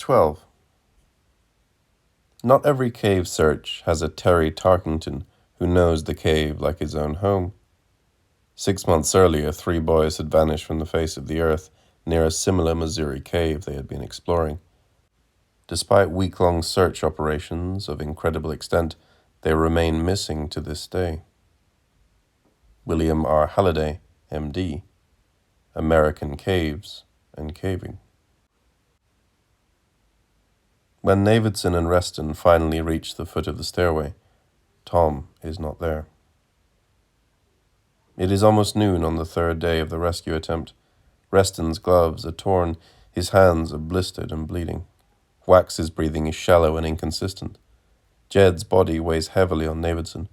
XII. Not every cave search has a Terry Tarkington who knows the cave like his own home. 6 months earlier, 3 boys had vanished from the face of the earth near a similar Missouri cave they had been exploring. Despite week-long search operations of incredible extent, they remain missing to this day. William R. Halliday, M.D., American Caves and Caving. When Navidson and Reston finally reach the foot of the stairway, Tom is not there. It is almost noon on the 3rd day of the rescue attempt. Reston's gloves are torn, his hands are blistered and bleeding. Wax's breathing is shallow and inconsistent. Jed's body weighs heavily on Navidson.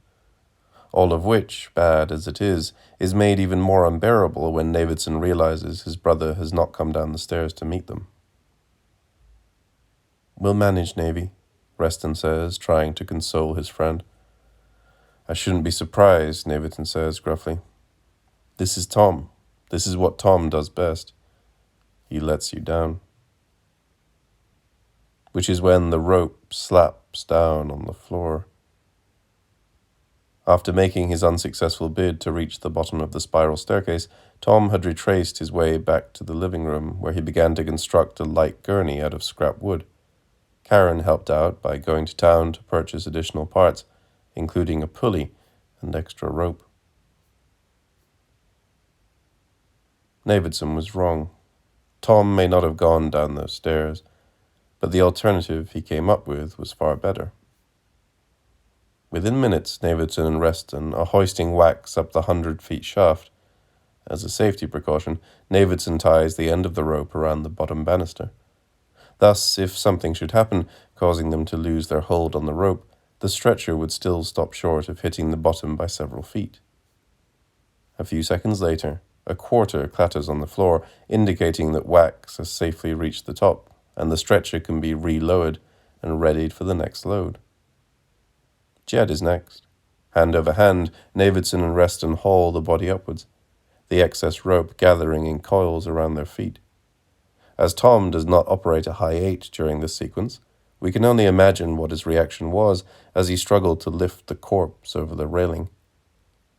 All of which, bad as it is made even more unbearable when Navidson realizes his brother has not come down the stairs to meet them. "We'll manage, Navy," Reston says, trying to console his friend. "I shouldn't be surprised," Navidson says gruffly. "This is Tom. This is what Tom does best. He lets you down." Which is when the rope slaps down on the floor. After making his unsuccessful bid to reach the bottom of the spiral staircase, Tom had retraced his way back to the living room, where he began to construct a light gurney out of scrap wood. Karen helped out by going to town to purchase additional parts, including a pulley and extra rope. Navidson was wrong. Tom may not have gone down those stairs, but the alternative he came up with was far better. Within minutes, Navidson and Reston are hoisting Wax up the 100-feet shaft. As a safety precaution, Navidson ties the end of the rope around the bottom banister. Thus, if something should happen, causing them to lose their hold on the rope, the stretcher would still stop short of hitting the bottom by several feet. A few seconds later, a quarter clatters on the floor, indicating that Wax has safely reached the top, and the stretcher can be relowered and readied for the next load. Jed is next. Hand over hand, Navidson and Reston haul the body upwards, the excess rope gathering in coils around their feet. As Tom does not operate a high 8 during this sequence, we can only imagine what his reaction was as he struggled to lift the corpse over the railing.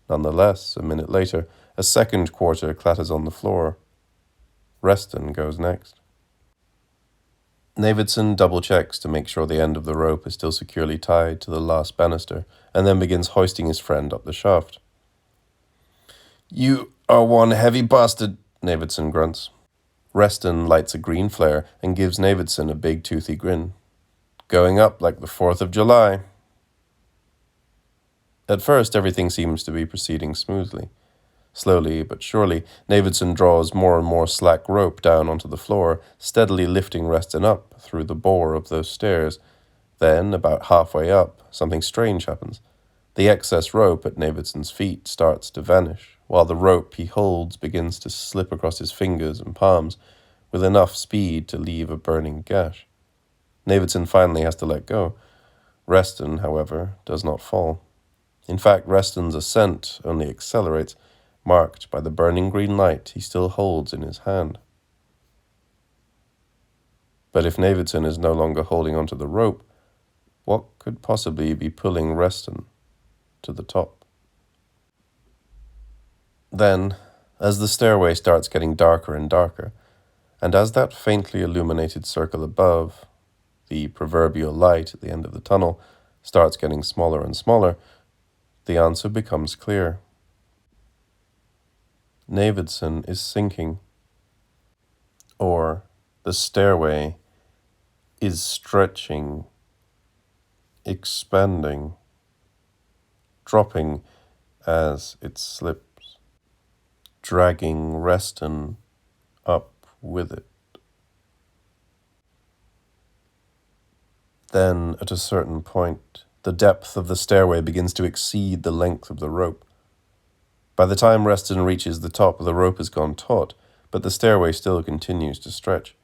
Nonetheless, a minute later, a second quarter clatters on the floor. Reston goes next. Navidson double-checks to make sure the end of the rope is still securely tied to the last banister, and then begins hoisting his friend up the shaft. "You are one heavy bastard," Navidson grunts. Reston lights a green flare and gives Navidson a big toothy grin. "Going up like the 4th of July. At first, everything seems to be proceeding smoothly. Slowly but surely, Navidson draws more and more slack rope down onto the floor, steadily lifting Reston up through the bore of those stairs. Then, about halfway up, something strange happens. The excess rope at Navidson's feet starts to vanish, while the rope he holds begins to slip across his fingers and palms, with enough speed to leave a burning gash. Navidson finally has to let go. Reston, however, does not fall. In fact, Reston's ascent only accelerates, marked by the burning green light he still holds in his hand. But if Navidson is no longer holding onto the rope, what could possibly be pulling Reston to the top? Then, as the stairway starts getting darker and darker, and as that faintly illuminated circle above, the proverbial light at the end of the tunnel, starts getting smaller and smaller, the answer becomes clear. Navidson is sinking. Or the stairway is stretching, expanding, dropping as it slips, dragging Reston up with it. Then, at a certain point, the depth of the stairway begins to exceed the length of the rope. By the time Reston reaches the top, the rope has gone taut, but the stairway still continues to stretch.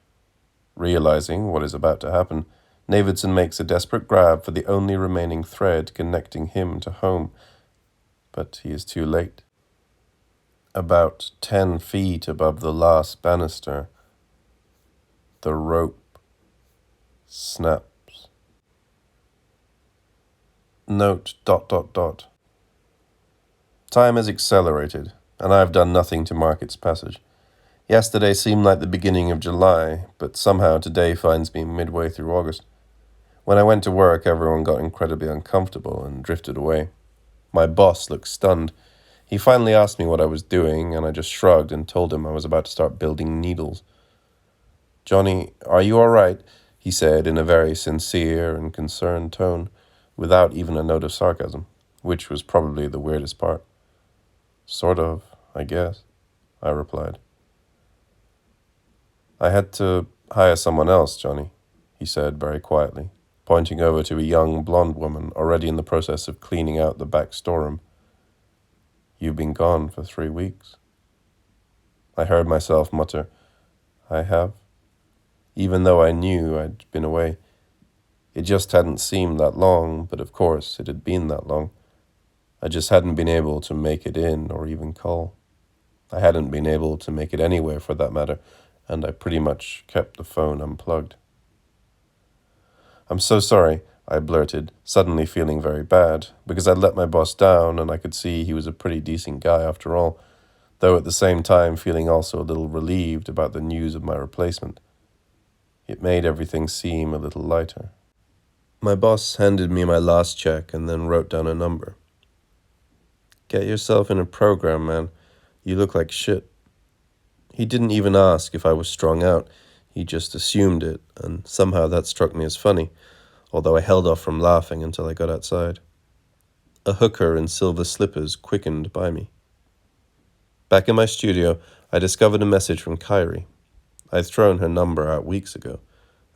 Realizing what is about to happen, Navidson makes a desperate grab for the only remaining thread connecting him to home, but he is too late. About 10 feet above the last banister, the rope Snaps. Note ... Time has accelerated, and I have done nothing to mark its passage. Yesterday seemed like the beginning of July, but somehow today finds me midway through August. When I went to work, everyone got incredibly uncomfortable and drifted away. My boss looked stunned. He finally asked me what I was doing, and I just shrugged and told him I was about to start building needles. "Johnny, are you all right?" he said in a very sincere and concerned tone, without even a note of sarcasm, which was probably the weirdest part. "Sort of, I guess," I replied. "I had to hire someone else, Johnny," he said very quietly, pointing over to a young blonde woman already in the process of cleaning out the back storeroom. "You've been gone for 3 weeks." I heard myself mutter, "I have," even though I knew I'd been away. It just hadn't seemed that long, but of course it had been that long. I just hadn't been able to make it in or even call. I hadn't been able to make it anywhere for that matter, and I pretty much kept the phone unplugged. "I'm so sorry," I blurted, suddenly feeling very bad, because I'd let my boss down and I could see he was a pretty decent guy after all, though at the same time feeling also a little relieved about the news of my replacement. It made everything seem a little lighter. My boss handed me my last check and then wrote down a number. "Get yourself in a program, man. You look like shit." He didn't even ask if I was strung out. He just assumed it, and somehow that struck me as funny, although I held off from laughing until I got outside. A hooker in silver slippers quickened by me. Back in my studio, I discovered a message from Kyrie. I'd thrown her number out weeks ago.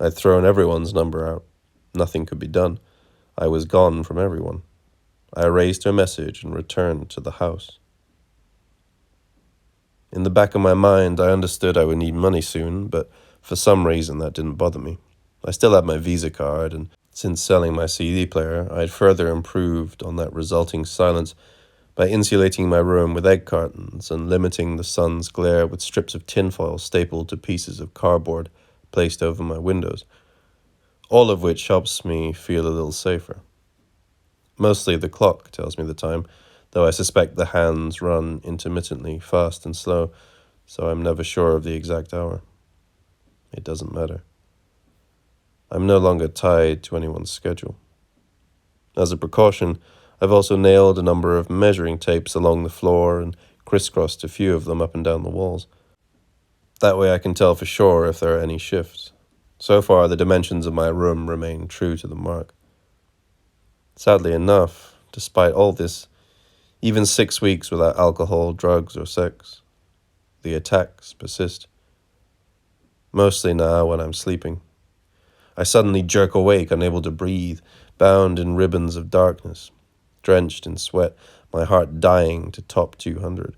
I'd thrown everyone's number out. Nothing could be done. I was gone from everyone. I erased her message and returned to the house. In the back of my mind, I understood I would need money soon, but for some reason that didn't bother me. I still had my Visa card, and since selling my CD player, I had further improved on that resulting silence by insulating my room with egg cartons and limiting the sun's glare with strips of tinfoil stapled to pieces of cardboard placed over my windows, all of which helps me feel a little safer. Mostly the clock tells me the time, though I suspect the hands run intermittently, fast and slow, so I'm never sure of the exact hour. It doesn't matter. I'm no longer tied to anyone's schedule. As a precaution, I've also nailed a number of measuring tapes along the floor and crisscrossed a few of them up and down the walls. That way I can tell for sure if there are any shifts. So far, the dimensions of my room remain true to the mark. Sadly enough, despite all this, even 6 weeks without alcohol, drugs, or sex, the attacks persist. Mostly now when I'm sleeping. I suddenly jerk awake, unable to breathe, bound in ribbons of darkness, drenched in sweat, my heart dying to top 200.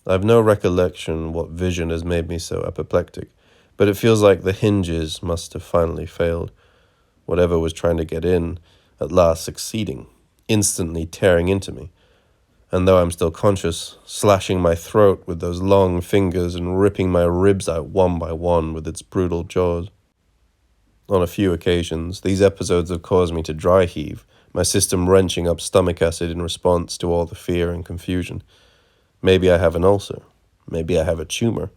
I've no recollection what vision has made me so apoplectic, but it feels like the hinges must have finally failed. Whatever was trying to get in, at last succeeding, instantly tearing into me. And though I'm still conscious, slashing my throat with those long fingers and ripping my ribs out one by one with its brutal jaws. On a few occasions, these episodes have caused me to dry heave, my system wrenching up stomach acid in response to all the fear and confusion. Maybe I have an ulcer. Maybe I have a tumor.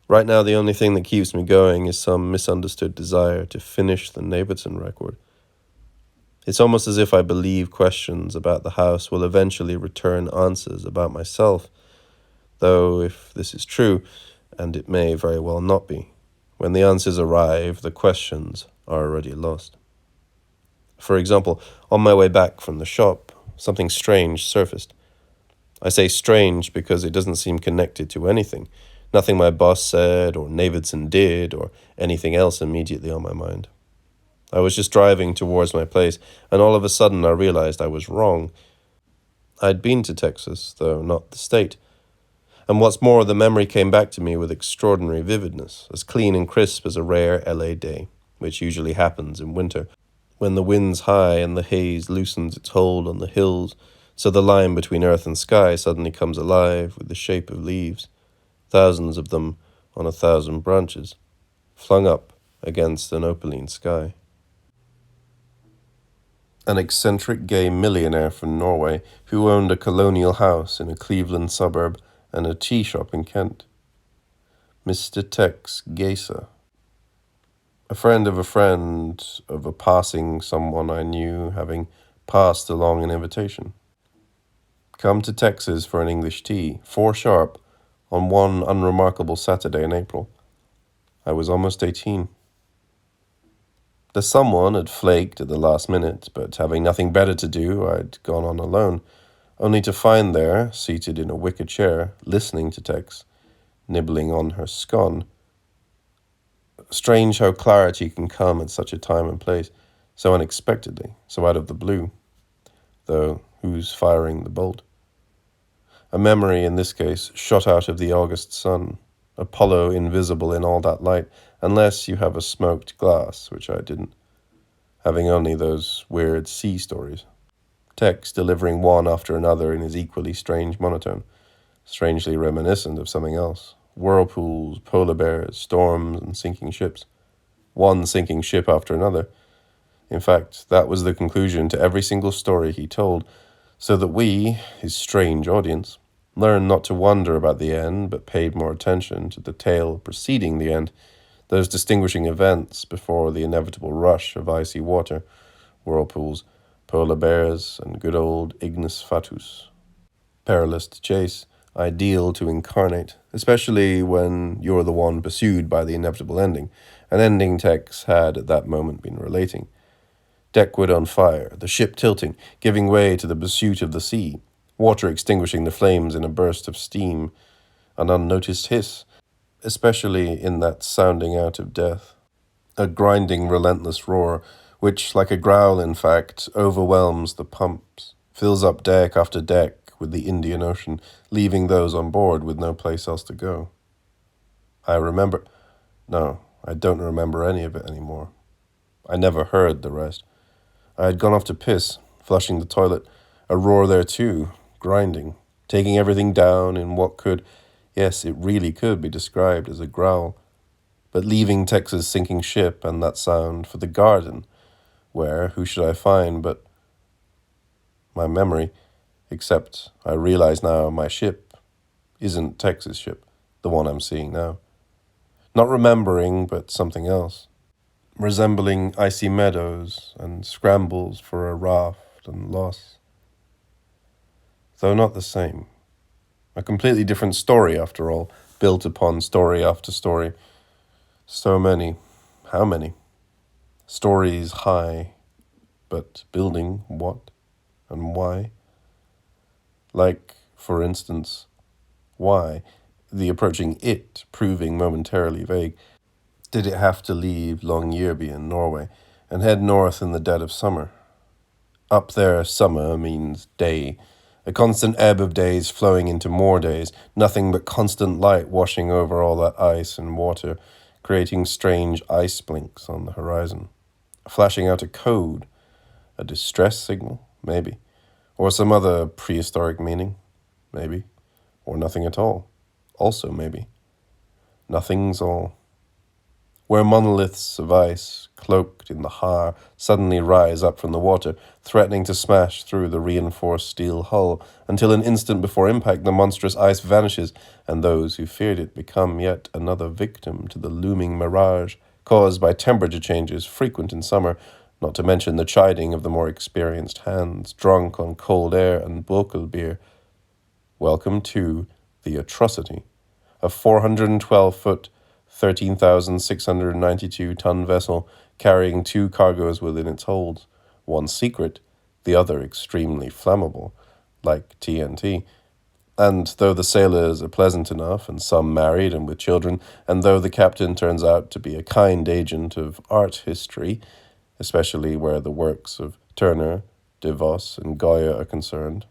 Right now, the only thing that keeps me going is some misunderstood desire to finish the Navidson record. It's almost as if I believe questions about the house will eventually return answers about myself, though if this is true, and it may very well not be, when the answers arrive, the questions are already lost. For example, on my way back from the shop, something strange surfaced. I say strange because it doesn't seem connected to anything, nothing my boss said or Navidson did or anything else immediately on my mind. I was just driving towards my place, and all of a sudden I realized I was wrong. I'd been to Texas, though not the state. And what's more, the memory came back to me with extraordinary vividness, as clean and crisp as a rare LA day, which usually happens in winter, when the wind's high and the haze loosens its hold on the hills, so the line between earth and sky suddenly comes alive with the shape of leaves, thousands of them on 1,000 branches, flung up against an opaline sky. An eccentric gay millionaire from Norway who owned a colonial house in a Cleveland suburb and a tea shop in Kent. Mr. Tex Geisa. A friend of a passing someone I knew, having passed along an invitation. Come to Texas for an English tea, 4 sharp, on one unremarkable Saturday in April. I was almost 18. The someone had flaked at the last minute, but having nothing better to do, I'd gone on alone, only to find there, seated in a wicker chair, listening to Tex, nibbling on her scone. Strange how clarity can come at such a time and place, so unexpectedly, so out of the blue. Though, who's firing the bolt? A memory, in this case, shot out of the August sun, Apollo invisible in all that light, unless you have a smoked glass, which I didn't, having only those weird sea stories. Tex delivering one after another in his equally strange monotone, strangely reminiscent of something else. Whirlpools, polar bears, storms, and sinking ships. One sinking ship after another. In fact, that was the conclusion to every single story he told, so that we, his strange audience, learned not to wonder about the end, but paid more attention to the tale preceding the end, those distinguishing events before the inevitable rush of icy water, whirlpools, polar bears, and good old Ignis Fatuus. Perilous to chase, ideal to incarnate, especially when you're the one pursued by the inevitable ending, an ending Tex had at that moment been relating. Deckwood on fire, the ship tilting, giving way to the pursuit of the sea, water extinguishing the flames in a burst of steam, an unnoticed hiss, especially in that sounding out of death. A grinding, relentless roar, which, like a growl in fact, overwhelms the pumps, fills up deck after deck with the Indian Ocean, leaving those on board with no place else to go. I don't remember any of it anymore. I never heard the rest. I had gone off to piss, flushing the toilet, a roar there too, grinding, taking everything down in what could, yes, it really could be described as a growl, but leaving Tex's sinking ship and that sound for the garden, where, who should I find but my memory, except I realize now my ship isn't Tex's ship, the one I'm seeing now. Not remembering, but something else, resembling icy meadows and scrambles for a raft and loss. Though not the same. A completely different story, after all, built upon story after story. So many. How many? Stories high, but building what and why? Like, for instance, why, the approaching it proving momentarily vague, did it have to leave Longyearbyen in Norway and head north in the dead of summer? Up there, summer means day, a constant ebb of days flowing into more days, nothing but constant light washing over all that ice and water, creating strange ice blinks on the horizon, flashing out a code, a distress signal, maybe, or some other prehistoric meaning, maybe, or nothing at all, also maybe. Nothing's all. Where monoliths of ice, cloaked in the har, suddenly rise up from the water, threatening to smash through the reinforced steel hull, until an instant before impact the monstrous ice vanishes, and those who feared it become yet another victim to the looming mirage caused by temperature changes frequent in summer, not to mention the chiding of the more experienced hands, drunk on cold air and bokel beer. Welcome to the atrocity, a 412-foot, 13,692-ton vessel carrying 2 cargoes within its holds, one secret, the other extremely flammable, like TNT. And though the sailors are pleasant enough, and some married and with children, and though the captain turns out to be a kind agent of art history, especially where the works of Turner, De Vos, and Goya are concerned,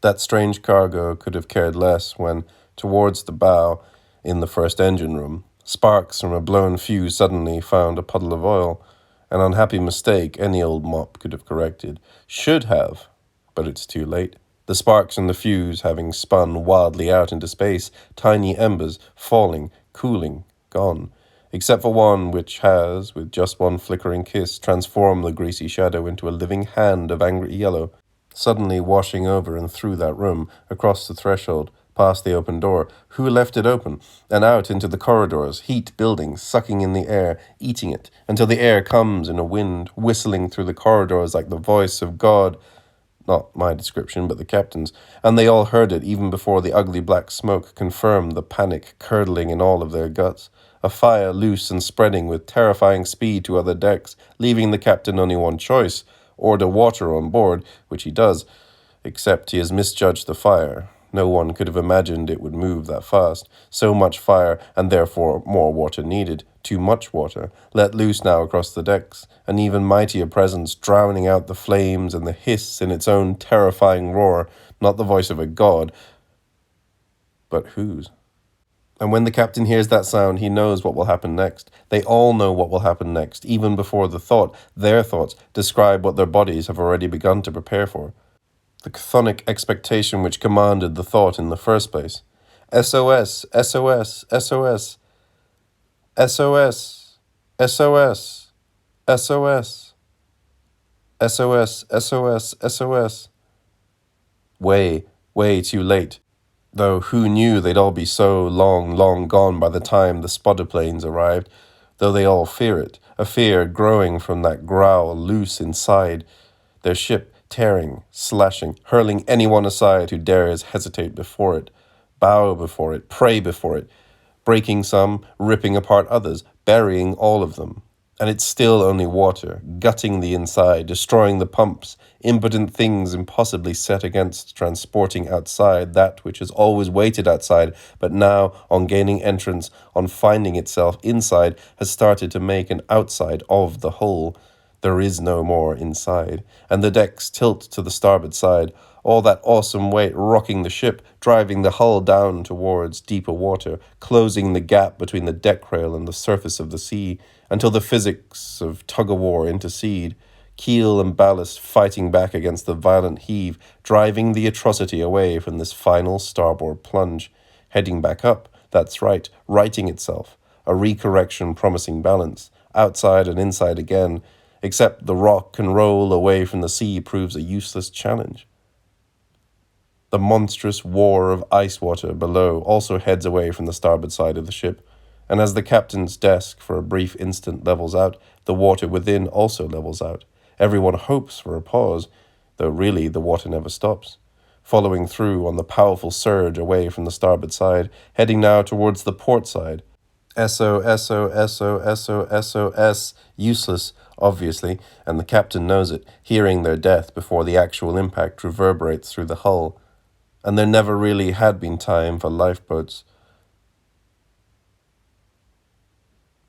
that strange cargo could have cared less when, towards the bow, in the first engine room, sparks from a blown fuse suddenly found a puddle of oil, an unhappy mistake any old mop could have corrected, should have, but it's too late. The sparks in the fuse having spun wildly out into space, tiny embers, falling, cooling, gone, except for one which has, with just one flickering kiss, transformed the greasy shadow into a living hand of angry yellow, suddenly washing over and through that room, across the threshold, past the open door. Who left it open? And out into the corridors, heat building, sucking in the air, eating it, until the air comes in a wind, whistling through the corridors like the voice of God. Not my description, but the captain's, and they all heard it even before the ugly black smoke confirmed the panic curdling in all of their guts. A fire loose and spreading with terrifying speed to other decks, leaving the captain only one choice: order water on board, which he does, except he has misjudged the fire. No one could have imagined it would move that fast. So much fire, and therefore more water needed. Too much water, let loose now across the decks. An even mightier presence drowning out the flames and the hiss in its own terrifying roar. Not the voice of a god, but whose? And when the captain hears that sound, he knows what will happen next. They all know what will happen next, even before their thoughts, describe what their bodies have already begun to prepare for. The chthonic expectation which commanded the thought in the first place. SOS, SOS, SOS, SOS, SOS, SOS, SOS, SOS, SOS. Way too late. Though who knew they'd all be so long gone by the time the spotter planes arrived, though they all fear it, a fear growing from that growl loose inside, their ship tearing, slashing, hurling anyone aside who dares hesitate before it, bow before it, pray before it, breaking some, ripping apart others, burying all of them. And it's still only water, gutting the inside, destroying the pumps, impotent things impossibly set against transporting outside that which has always waited outside, but now, on gaining entrance, on finding itself inside, has started to make an outside of the whole. There is no more inside, and the decks tilt to the starboard side, all that awesome weight rocking the ship, driving the hull down towards deeper water, closing the gap between the deck rail and the surface of the sea, until the physics of tug-of-war intercede, keel and ballast fighting back against the violent heave, driving the atrocity away from this final starboard plunge, heading back up, that's right, righting itself, a recorrection promising balance, outside and inside again, except the rock and roll away from the sea proves a useless challenge. The monstrous war of ice water below also heads away from the starboard side of the ship, and as the captain's desk for a brief instant levels out, the water within also levels out. Everyone hopes for a pause, though really the water never stops, following through on the powerful surge away from the starboard side, heading now towards the port side. SOS, useless, obviously, and the captain knows it, hearing their death before the actual impact reverberates through the hull. And there never really had been time for lifeboats.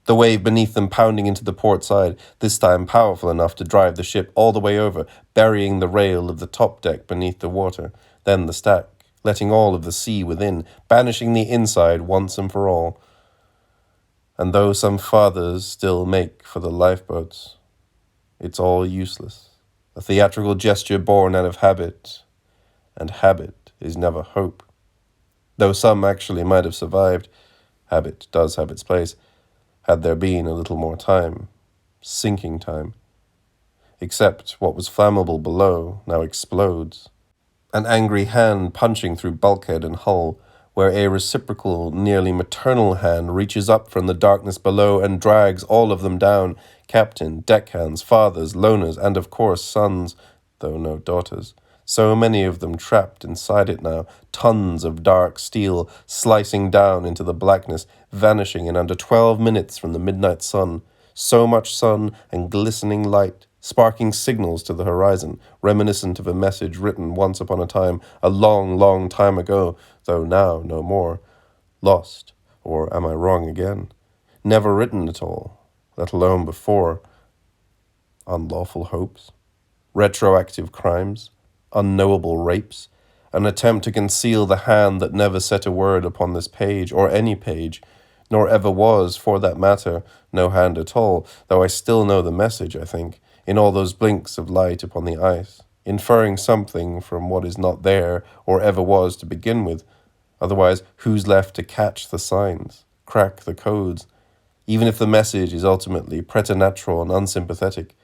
The wave beneath them pounding into the port side, this time powerful enough to drive the ship all the way over, burying the rail of the top deck beneath the water, then the stack, letting all of the sea within, banishing the inside once and for all. And though some fathers still make for the lifeboats, it's all useless, a theatrical gesture born out of habit, and habit is never hope. Though some actually might have survived, habit does have its place, had there been a little more time, sinking time. Except what was flammable below now explodes. An angry hand punching through bulkhead and hull, where a reciprocal, nearly maternal hand reaches up from the darkness below and drags all of them down, captain, deckhands, fathers, loners, and of course sons, though no daughters. So many of them trapped inside it now, tons of dark steel slicing down into the blackness, vanishing in under 12 minutes from the midnight sun. So much sun and glistening light, sparking signals to the horizon, reminiscent of a message written once upon a time, a long time ago, though now no more. Lost, or am I wrong again? Never written at all, let alone before. Unlawful hopes, retroactive crimes, unknowable rapes, an attempt to conceal the hand that never set a word upon this page, or any page, nor ever was, for that matter, no hand at all, though I still know the message, I think, in all those blinks of light upon the ice, inferring something from what is not there, or ever was to begin with. Otherwise, who's left to catch the signs, crack the codes? even if the message is ultimately preternatural and unsympathetic,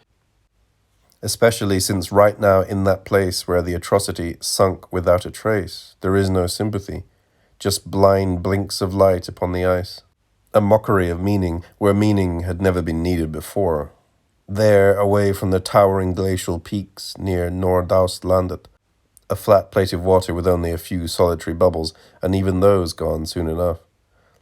especially since right now in that place where the atrocity sunk without a trace, there is no sympathy, just blind blinks of light upon the ice. A mockery of meaning where meaning had never been needed before. There, away from the towering glacial peaks near Nordaustlandet, a flat plate of water with only a few solitary bubbles, and even those gone soon enough.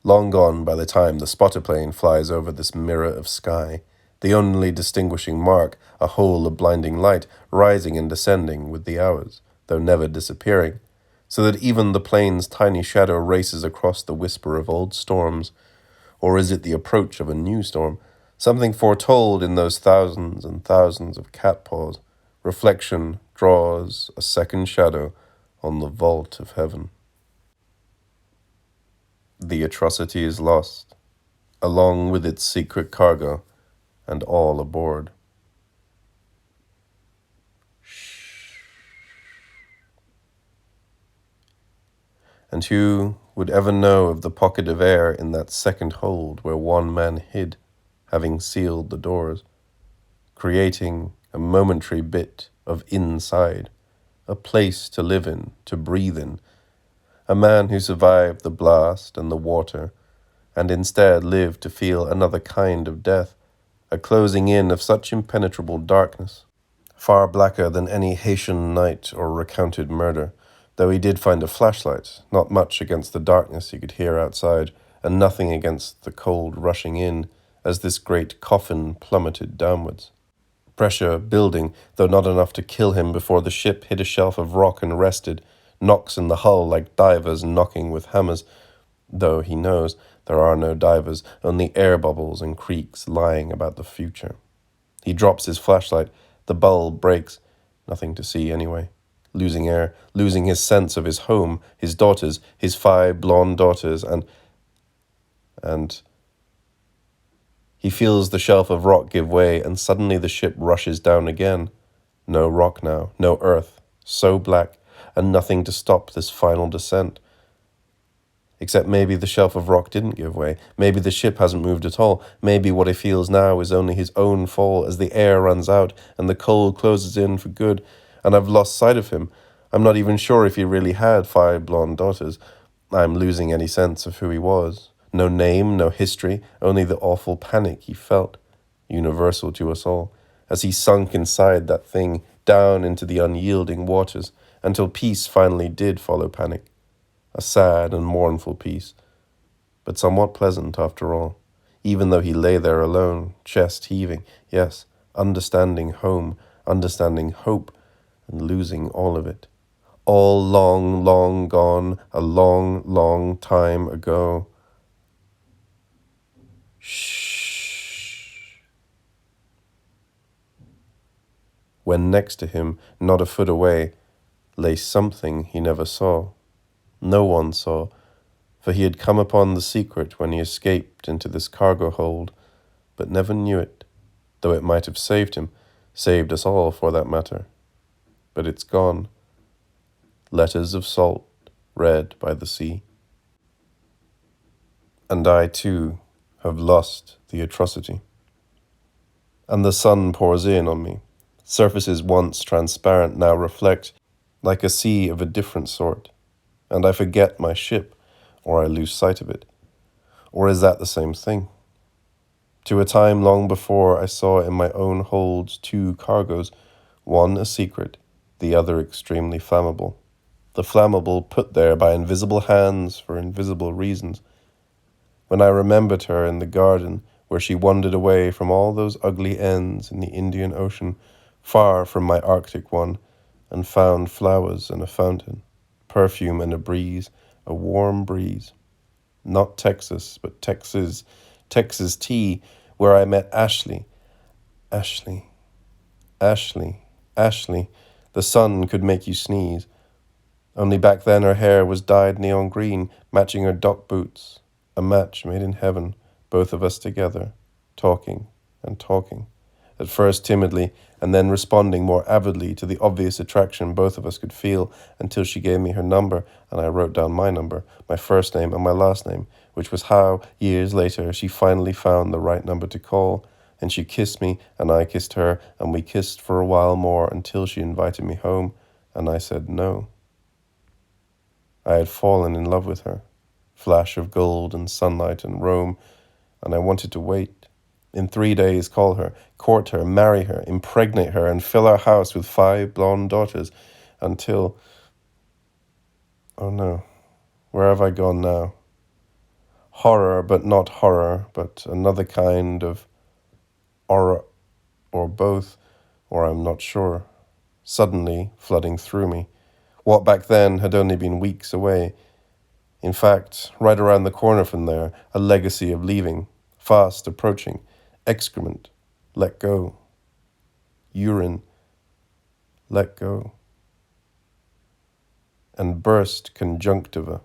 Long gone by the time the spotter plane flies over this mirror of sky, the only distinguishing mark, a hole of blinding light, rising and descending with the hours, though never disappearing, so that even the plane's tiny shadow races across the whisper of old storms. Or is it the approach of a new storm, something foretold in those thousands and thousands of cat paws? Reflection draws a second shadow on the vault of heaven. The atrocity is lost, along with its secret cargo, and all aboard. And who would ever know of the pocket of air in that second hold where one man hid, having sealed the doors, creating a momentary bit of inside, a place to live in, to breathe in, a man who survived the blast and the water, and instead lived to feel another kind of death, a closing in of such impenetrable darkness, far blacker than any Haitian night or recounted murder, though he did find a flashlight, not much against the darkness he could hear outside, and nothing against the cold rushing in as this great coffin plummeted downwards. Pressure building, though not enough to kill him before the ship hit a shelf of rock and rested, knocks in the hull like divers knocking with hammers, though he knows there are no divers, only air bubbles and creaks lying about the future. He drops his flashlight, the bulb breaks, nothing to see anyway. Losing air, losing his sense of his home, his daughters, his 5 blonde daughters, and he feels the shelf of rock give way, and suddenly the ship rushes down again. No rock now, no earth, so black, and nothing to stop this final descent. Except maybe the shelf of rock didn't give way. Maybe the ship hasn't moved at all. Maybe what he feels now is only his own fall as the air runs out and the cold closes in for good, and I've lost sight of him. I'm not even sure if he really had 5 blonde daughters. I'm losing any sense of who he was. No name, no history, only the awful panic he felt, universal to us all, as he sunk inside that thing, down into the unyielding waters, until peace finally did follow panic. A sad and mournful peace, but somewhat pleasant after all, even though he lay there alone, chest heaving, yes, understanding home, understanding hope, and losing all of it. All long, long gone, a long, long time ago. Shh. When next to him, not a foot away, lay something he never saw. No one saw, for he had come upon the secret when he escaped into this cargo hold, but never knew it, though it might have saved him, saved us all for that matter. But it's gone. Letters of salt, read by the sea. And I, too, have lost the atrocity. And the sun pours in on me. Surfaces once transparent now reflect, like a sea of a different sort. And I forget my ship, or I lose sight of it. Or is that the same thing? To a time long before, I saw in my own holds 2 cargoes, one a secret, the other extremely flammable. The flammable put there by invisible hands for invisible reasons. When I remembered her in the garden where she wandered away from all those ugly ends in the Indian Ocean, far from my Arctic one, and found flowers and a fountain, perfume and a breeze, a warm breeze. Not Texas, but Texas tea, where I met Ashley. Ashley, the sun could make you sneeze. Only back then her hair was dyed neon green, matching her dock boots. A match made in heaven, both of us together, talking and talking. At first timidly, and then responding more avidly to the obvious attraction both of us could feel, until she gave me her number, and I wrote down my number, my first name and my last name, which was how, years later, she finally found the right number to call, and she kissed me, and I kissed her, and we kissed for a while more until she invited me home, and I said no. I had fallen in love with her, flash of gold and sunlight and Rome, and I wanted to wait. In 3 days call her, court her, marry her, impregnate her, and fill our house with 5 blonde daughters, until... Oh no, where have I gone now? Horror, but not horror, but another kind of horror, or both, or I'm not sure, suddenly flooding through me. What back then had only been weeks away. In fact, right around the corner from there, a legacy of leaving, fast approaching, excrement, let go, urine, let go, and burst conjunctiva,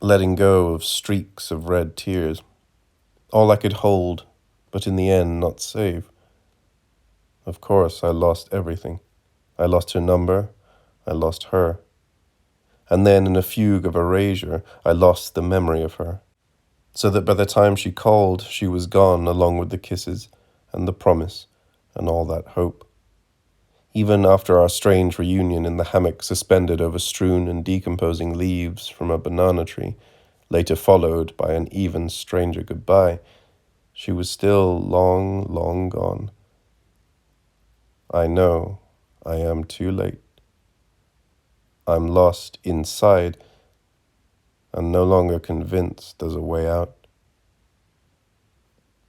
letting go of streaks of red tears, all I could hold, but in the end not save. Of course, I lost everything. I lost her number, I lost her. And then in a fugue of erasure, I lost the memory of her, so that by the time she called, she was gone along with the kisses and the promise and all that hope. Even after our strange reunion in the hammock suspended over strewn and decomposing leaves from a banana tree, later followed by an even stranger goodbye, she was still long, long gone. I know I am too late. I'm lost inside and no longer convinced there's a way out.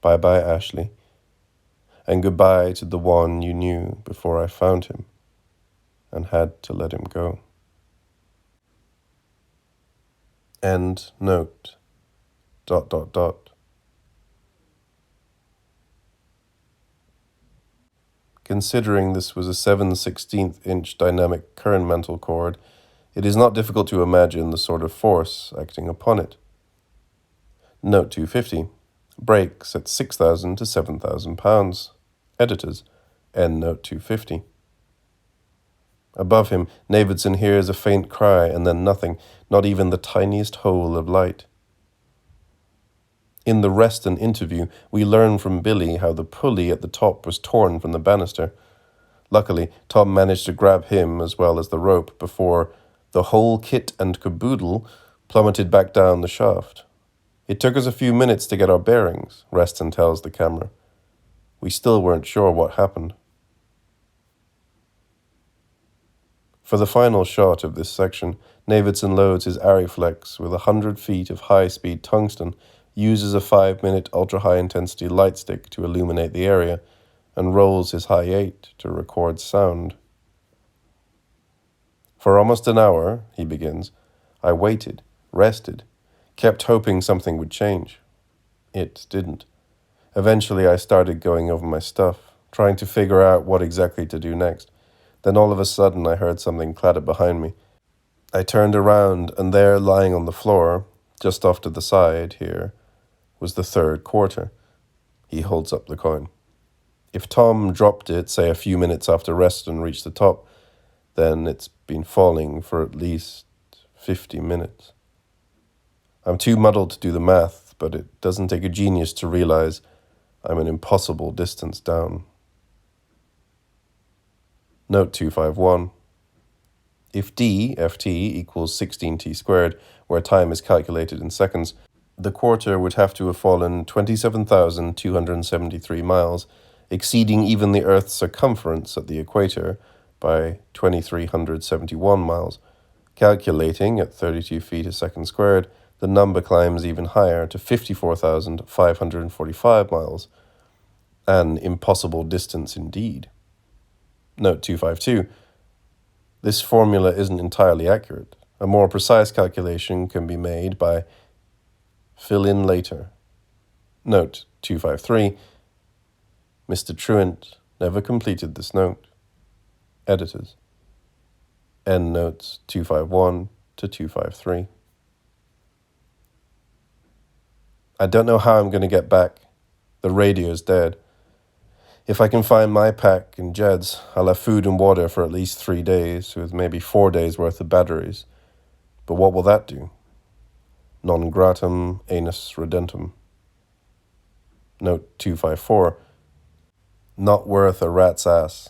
Bye-bye, Ashley, and goodbye to the one you knew before I found him and had to let him go. End note. ... Considering this was a 7/16" dynamic current mantle cord, it is not difficult to imagine the sort of force acting upon it. Note 250. Brakes at 6,000 to 7,000 pounds. Editors. End note 250. Above him, Navidson hears a faint cry and then nothing, not even the tiniest hole of light. In the Reston interview, we learn from Billy how the pulley at the top was torn from the banister. Luckily, Tom managed to grab him as well as the rope before the whole kit and caboodle plummeted back down the shaft. It took us a few minutes to get our bearings, Reston tells the camera. We still weren't sure what happened. For the final shot of this section, Navidson loads his Ariflex with 100 feet of high-speed tungsten, uses a 5-minute ultra-high-intensity light stick to illuminate the area, and rolls his Hi-8 to record sound. For almost an hour, he begins, I waited, rested, kept hoping something would change. It didn't. Eventually I started going over my stuff, trying to figure out what exactly to do next. Then all of a sudden I heard something clatter behind me. I turned around, and there, lying on the floor, just off to the side here, was the 3rd quarter. He holds up the coin. If Tom dropped it, say a few minutes after Reston reached the top, then it's been falling for at least 50 minutes. I'm too muddled to do the math, but it doesn't take a genius to realize I'm an impossible distance down. Note 251. If d, ft, equals 16t squared, where time is calculated in seconds, the quarter would have to have fallen 27,273 miles, exceeding even the Earth's circumference at the equator by 2,371 miles. Calculating at 32 feet a second squared, the number climbs even higher to 54,545 miles. An impossible distance indeed. Note 252. This formula isn't entirely accurate. A more precise calculation can be made by fill in later. Note 253. Mr. Truant never completed this note. Editors. End notes 251 to 253. I don't know how I'm going to get back. The radio's dead. If I can find my pack and Jed's, I'll have food and water for at least 3 days, with maybe 4 days' worth of batteries. But what will that do? non gratum anus redentum. Note 254. Not worth a rat's ass.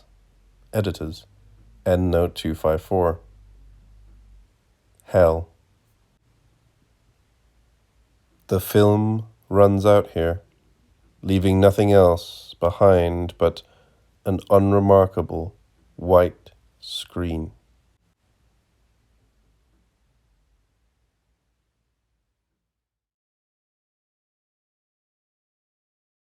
Editors. End note 254. Hell. The film runs out here, leaving nothing else behind but an unremarkable white screen.